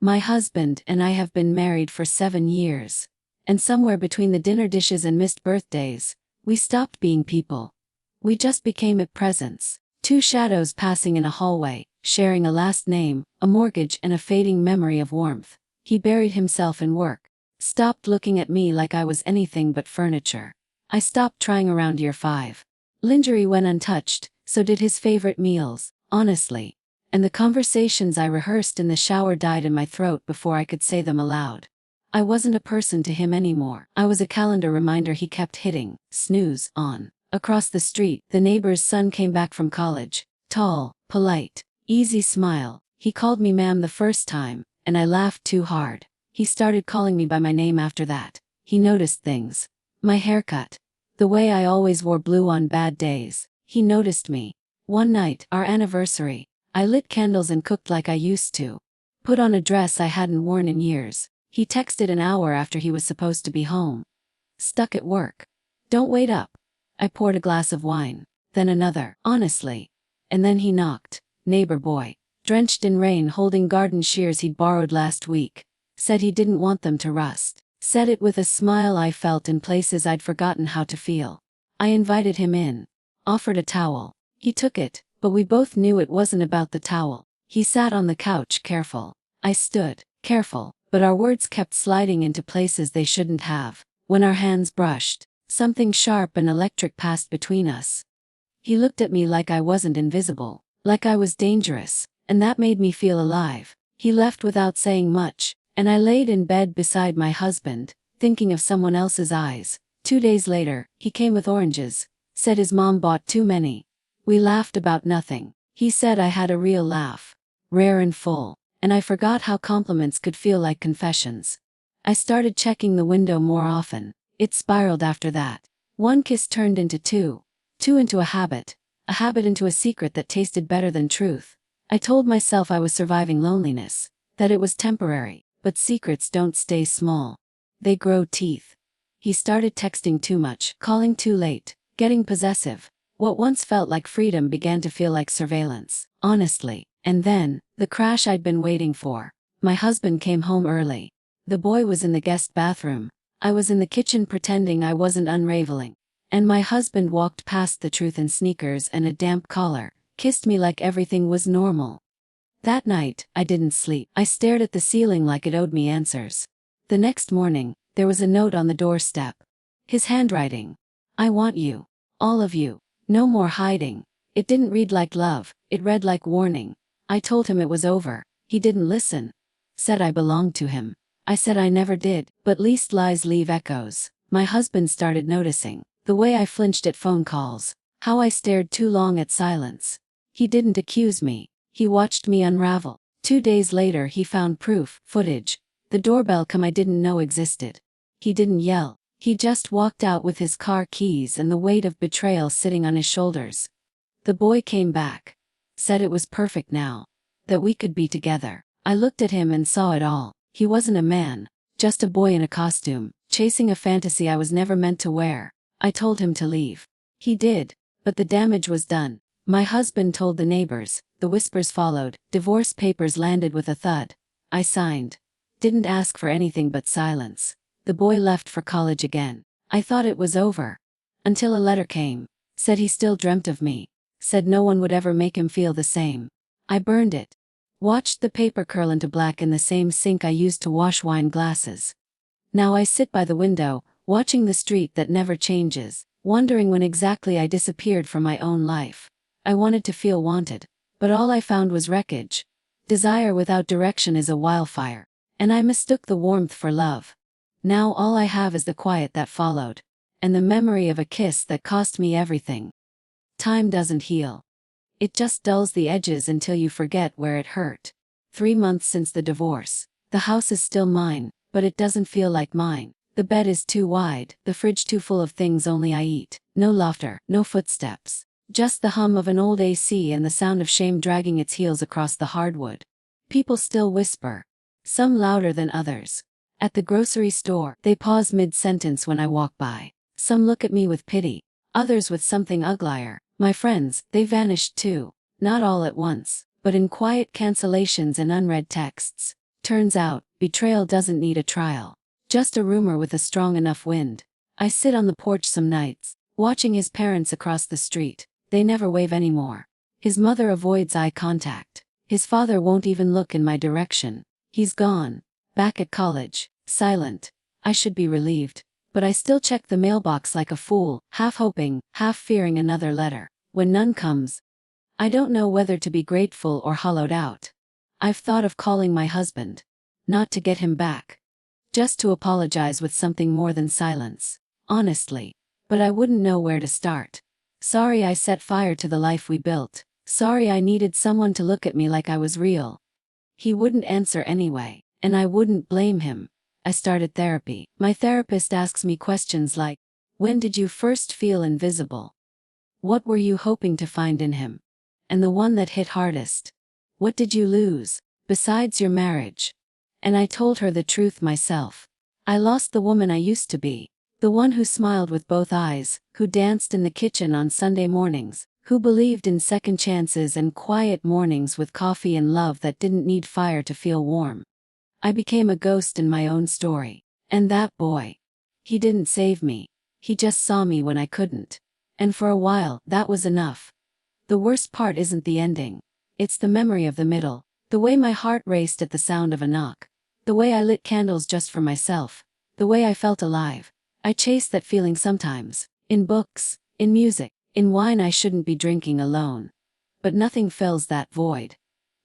My husband and I have been married for 7 years. And somewhere between the dinner dishes and missed birthdays, we stopped being people. We just became presents. Two shadows passing in a hallway, sharing a last name, a mortgage and a fading memory of warmth. He buried himself in work. Stopped looking at me like I was anything but furniture. I stopped trying around year 5. Lingerie went untouched, so did his favorite meals, honestly. And the conversations I rehearsed in the shower died in my throat before I could say them aloud. I wasn't a person to him anymore. I was a calendar reminder he kept hitting snooze on. Across the street, the neighbor's son came back from college. Tall, polite, easy smile. He called me ma'am the first time, and I laughed too hard. He started calling me by my name after that. He noticed things. My haircut. The way I always wore blue on bad days. He noticed me. One night, our anniversary, I lit candles and cooked like I used to. Put on a dress I hadn't worn in years. He texted an hour after he was supposed to be home. Stuck at work. Don't wait up. I poured a glass of wine. Then another, honestly. And then he knocked. Neighbor boy. Drenched in rain holding garden shears he'd borrowed last week. Said he didn't want them to rust. Said it with a smile I felt in places I'd forgotten how to feel. I invited him in. Offered a towel. He took it, but we both knew it wasn't about the towel. He sat on the couch careful. I stood, careful, but our words kept sliding into places they shouldn't have. When our hands brushed, something sharp and electric passed between us. He looked at me like I wasn't invisible, like I was dangerous, and that made me feel alive. He left without saying much, and I laid in bed beside my husband, thinking of someone else's eyes. 2 days later, he came with oranges, said his mom bought too many. We laughed about nothing. He said I had a real laugh, rare and full, and I forgot how compliments could feel like confessions. I started checking the window more often. It spiraled after that. 1 kiss turned into 2. 2 into a habit into a secret that tasted better than truth. I told myself I was surviving loneliness, that it was temporary, but secrets don't stay small. They grow teeth. He started texting too much, calling too late, getting possessive. What once felt like freedom began to feel like surveillance, honestly. And then, the crash I'd been waiting for. My husband came home early. The boy was in the guest bathroom. I was in the kitchen pretending I wasn't unraveling. And my husband walked past the truth in sneakers and a damp collar, kissed me like everything was normal. That night, I didn't sleep. I stared at the ceiling like it owed me answers. The next morning, there was a note on the doorstep. His handwriting. I want you. All of you. No more hiding. It didn't read like love, it read like warning. I told him it was over. He didn't listen. Said I belonged to him. I said I never did, but least lies leave echoes. My husband started noticing. The way I flinched at phone calls. How I stared too long at silence. He didn't accuse me. He watched me unravel. 2 days later he found proof, footage. The doorbell cam I didn't know existed. He didn't yell. He just walked out with his car keys and the weight of betrayal sitting on his shoulders. The boy came back. Said it was perfect now. That we could be together. I looked at him and saw it all. He wasn't a man. Just a boy in a costume, chasing a fantasy I was never meant to wear. I told him to leave. He did. But the damage was done. My husband told the neighbors. The whispers followed. Divorce papers landed with a thud. I signed. Didn't ask for anything but silence. The boy left for college again. I thought it was over. Until a letter came. Said he still dreamt of me. Said no one would ever make him feel the same. I burned it. Watched the paper curl into black in the same sink I used to wash wine glasses. Now I sit by the window, watching the street that never changes, wondering when exactly I disappeared from my own life. I wanted to feel wanted, but all I found was wreckage. Desire without direction is a wildfire, and I mistook the warmth for love. Now all I have is the quiet that followed, and the memory of a kiss that cost me everything. Time doesn't heal. It just dulls the edges until you forget where it hurt. 3 months since the divorce. The house is still mine, but it doesn't feel like mine. The bed is too wide, the fridge too full of things only I eat. No laughter, no footsteps. Just the hum of an old AC and the sound of shame dragging its heels across the hardwood. People still whisper. Some louder than others. At the grocery store, they pause mid-sentence when I walk by. Some look at me with pity. Others with something uglier. My friends, they vanished too. Not all at once, but in quiet cancellations and unread texts. Turns out, betrayal doesn't need a trial. Just a rumor with a strong enough wind. I sit on the porch some nights, watching his parents across the street. They never wave anymore. His mother avoids eye contact. His father won't even look in my direction. He's gone. Back at college. Silent. I should be relieved. But I still check the mailbox like a fool, half hoping, half fearing another letter. When none comes, I don't know whether to be grateful or hollowed out. I've thought of calling my husband. Not to get him back. Just to apologize with something more than silence. Honestly. But I wouldn't know where to start. Sorry I set fire to the life we built. Sorry I needed someone to look at me like I was real. He wouldn't answer anyway, and I wouldn't blame him. I started therapy. My therapist asks me questions like, when did you first feel invisible? What were you hoping to find in him? And the one that hit hardest. What did you lose, besides your marriage? And I told her the truth myself. I lost the woman I used to be. The one who smiled with both eyes, who danced in the kitchen on Sunday mornings, who believed in second chances and quiet mornings with coffee and love that didn't need fire to feel warm. I became a ghost in my own story. And that boy. He didn't save me. He just saw me when I couldn't. And for a while, that was enough. The worst part isn't the ending. It's the memory of the middle. The way my heart raced at the sound of a knock. The way I lit candles just for myself. The way I felt alive. I chase that feeling sometimes. In books, in music, in wine I shouldn't be drinking alone. But nothing fills that void.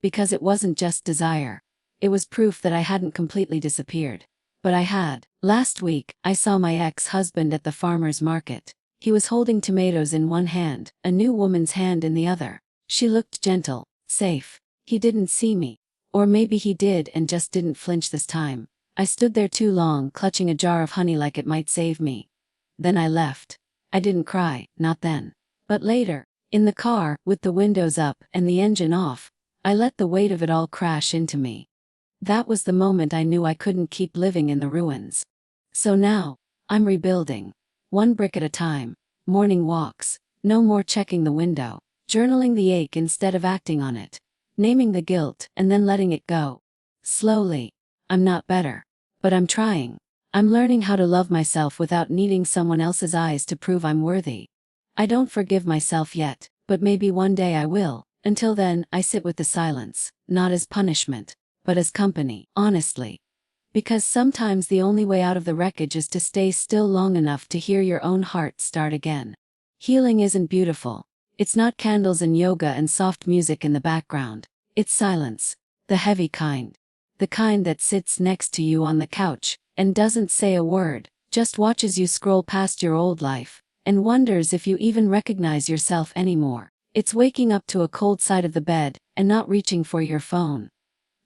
Because it wasn't just desire. It was proof that I hadn't completely disappeared. But I had. Last week, I saw my ex-husband at the farmer's market. He was holding tomatoes in one hand, a new woman's hand in the other. She looked gentle, safe. He didn't see me. Or maybe he did and just didn't flinch this time. I stood there too long, clutching a jar of honey like it might save me. Then I left. I didn't cry, not then. But later, in the car, with the windows up and the engine off, I let the weight of it all crash into me. That was the moment I knew I couldn't keep living in the ruins. So now, I'm rebuilding. One brick at a time. Morning walks. No more checking the window. Journaling the ache instead of acting on it. Naming the guilt and then letting it go. Slowly. I'm not better. But I'm trying. I'm learning how to love myself without needing someone else's eyes to prove I'm worthy. I don't forgive myself yet, but maybe one day I will. Until then, I sit with the silence, not as punishment, but as company, honestly. Because sometimes the only way out of the wreckage is to stay still long enough to hear your own heart start again. Healing isn't beautiful. It's not candles and yoga and soft music in the background. It's silence. The heavy kind. The kind that sits next to you on the couch, and doesn't say a word, just watches you scroll past your old life, and wonders if you even recognize yourself anymore. It's waking up to a cold side of the bed, and not reaching for your phone.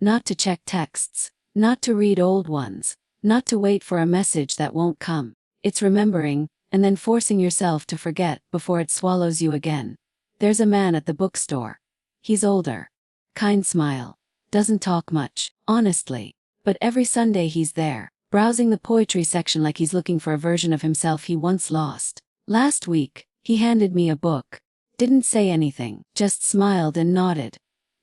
Not to check texts. Not to read old ones. Not to wait for a message that won't come. It's remembering, and then forcing yourself to forget before it swallows you again. There's a man at the bookstore. He's older. Kind smile. Doesn't talk much, honestly. But every Sunday he's there, browsing the poetry section like he's looking for a version of himself he once lost. Last week, he handed me a book. Didn't say anything, just smiled and nodded.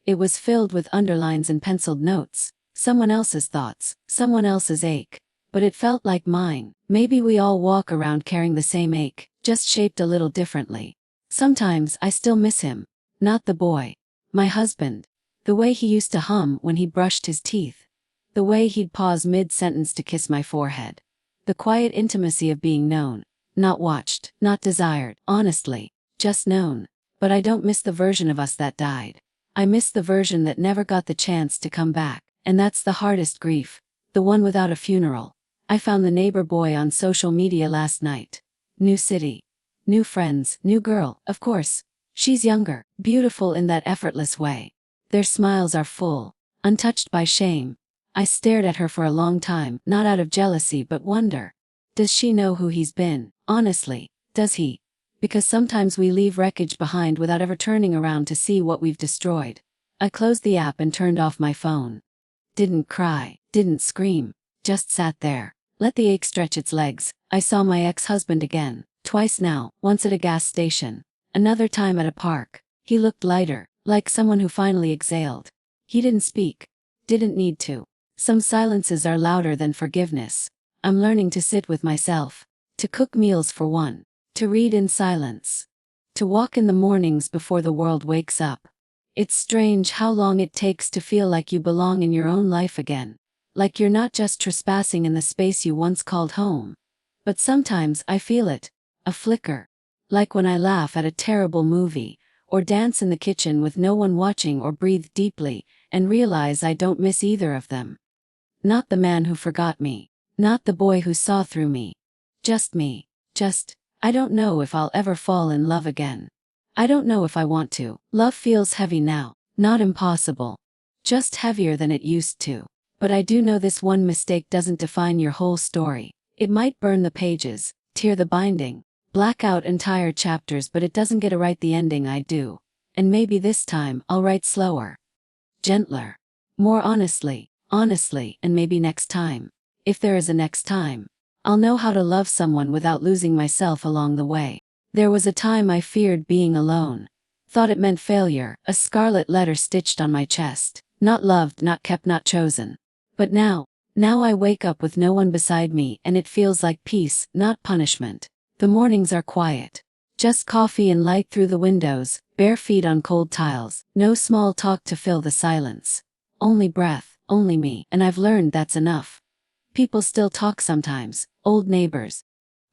It was filled with underlines and penciled notes. Someone else's thoughts, someone else's ache. But it felt like mine. Maybe we all walk around carrying the same ache, just shaped a little differently. Sometimes I still miss him. Not the boy. My husband. The way he used to hum when he brushed his teeth. The way he'd pause mid-sentence to kiss my forehead. The quiet intimacy of being known. Not watched, not desired, honestly. Just known. But I don't miss the version of us that died. I miss the version that never got the chance to come back. And that's the hardest grief. The one without a funeral. I found the neighbor boy on social media last night. New city. New friends, new girl, of course. She's younger, beautiful in that effortless way. Their smiles are full, untouched by shame. I stared at her for a long time, not out of jealousy but wonder. Does she know who he's been? Honestly, does he? Because sometimes we leave wreckage behind without ever turning around to see what we've destroyed. I closed the app and turned off my phone. Didn't cry, didn't scream, just sat there. Let the ache stretch its legs. I saw my ex-husband again, twice now, once at a gas station, another time at a park. He looked lighter, like someone who finally exhaled. He didn't speak, didn't need to. Some silences are louder than forgiveness. I'm learning to sit with myself, to cook meals for one, to read in silence, to walk in the mornings before the world wakes up. It's strange how long it takes to feel like you belong in your own life again. Like you're not just trespassing in the space you once called home. But sometimes I feel it, a flicker. Like when I laugh at a terrible movie, or dance in the kitchen with no one watching, or breathe deeply, and realize I don't miss either of them. Not the man who forgot me. Not the boy who saw through me. Just me. I don't know if I'll ever fall in love again. I don't know if I want to. Love feels heavy now. Not impossible. Just heavier than it used to. But I do know this: one mistake doesn't define your whole story. It might burn the pages, tear the binding, black out entire chapters, but it doesn't get to write the ending I do. And maybe this time I'll write slower, gentler, more honestly, and maybe next time, if there is a next time, I'll know how to love someone without losing myself along the way. There was a time I feared being alone. Thought it meant failure, a scarlet letter stitched on my chest. Not loved, not kept, not chosen. But now I wake up with no one beside me, and it feels like peace, not punishment. The mornings are quiet. Just coffee and light through the windows, bare feet on cold tiles, no small talk to fill the silence. Only breath, only me, and I've learned that's enough. People still talk sometimes, old neighbors,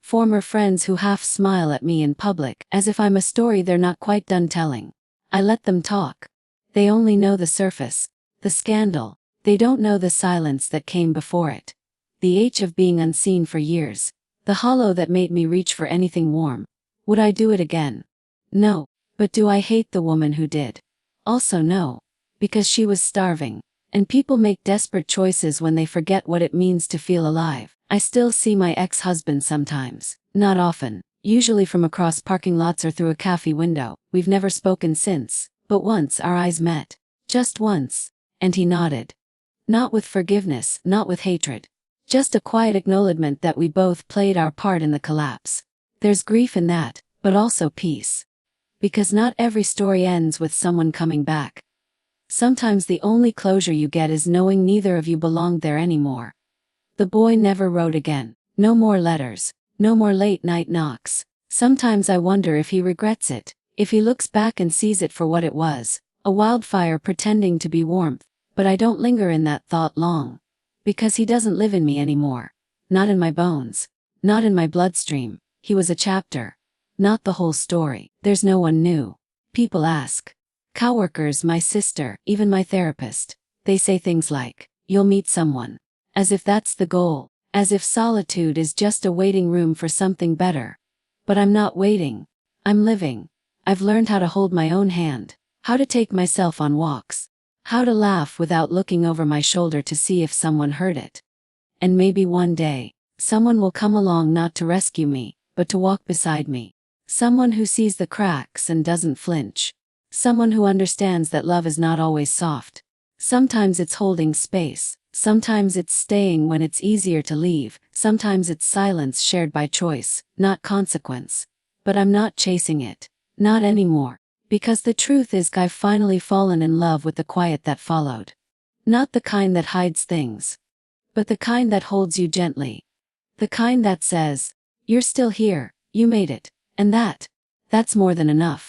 former friends who half smile at me in public, as if I'm a story they're not quite done telling. I let them talk. They only know the surface, the scandal. They don't know the silence that came before it. The ache of being unseen for years. The hollow that made me reach for anything warm. Would I do it again? No. But do I hate the woman who did? Also no. Because she was starving. And people make desperate choices when they forget what it means to feel alive. I still see my ex-husband sometimes. Not often. Usually from across parking lots or through a cafe window. We've never spoken since. But once our eyes met. Just once. And he nodded. Not with forgiveness, not with hatred. Just a quiet acknowledgement that we both played our part in the collapse. There's grief in that, but also peace. Because not every story ends with someone coming back. Sometimes the only closure you get is knowing neither of you belonged there anymore. The boy never wrote again. No more letters. No more late-night knocks. Sometimes I wonder if he regrets it. If he looks back and sees it for what it was. A wildfire pretending to be warmth. But I don't linger in that thought long. Because he doesn't live in me anymore. Not in my bones. Not in my bloodstream. He was a chapter. Not the whole story. There's no one new. People ask. Coworkers, my sister, even my therapist. They say things like, you'll meet someone. As if that's the goal. As if solitude is just a waiting room for something better. But I'm not waiting. I'm living. I've learned how to hold my own hand. How to take myself on walks. How to laugh without looking over my shoulder to see if someone heard it. And maybe one day, someone will come along, not to rescue me, but to walk beside me. Someone who sees the cracks and doesn't flinch. Someone who understands that love is not always soft. Sometimes it's holding space. Sometimes it's staying when it's easier to leave. Sometimes it's silence shared by choice, not consequence. But I'm not chasing it. Not anymore. Because the truth is, I've finally fallen in love with the quiet that followed. Not the kind that hides things. But the kind that holds you gently. The kind that says, you're still here, you made it, and that's more than enough.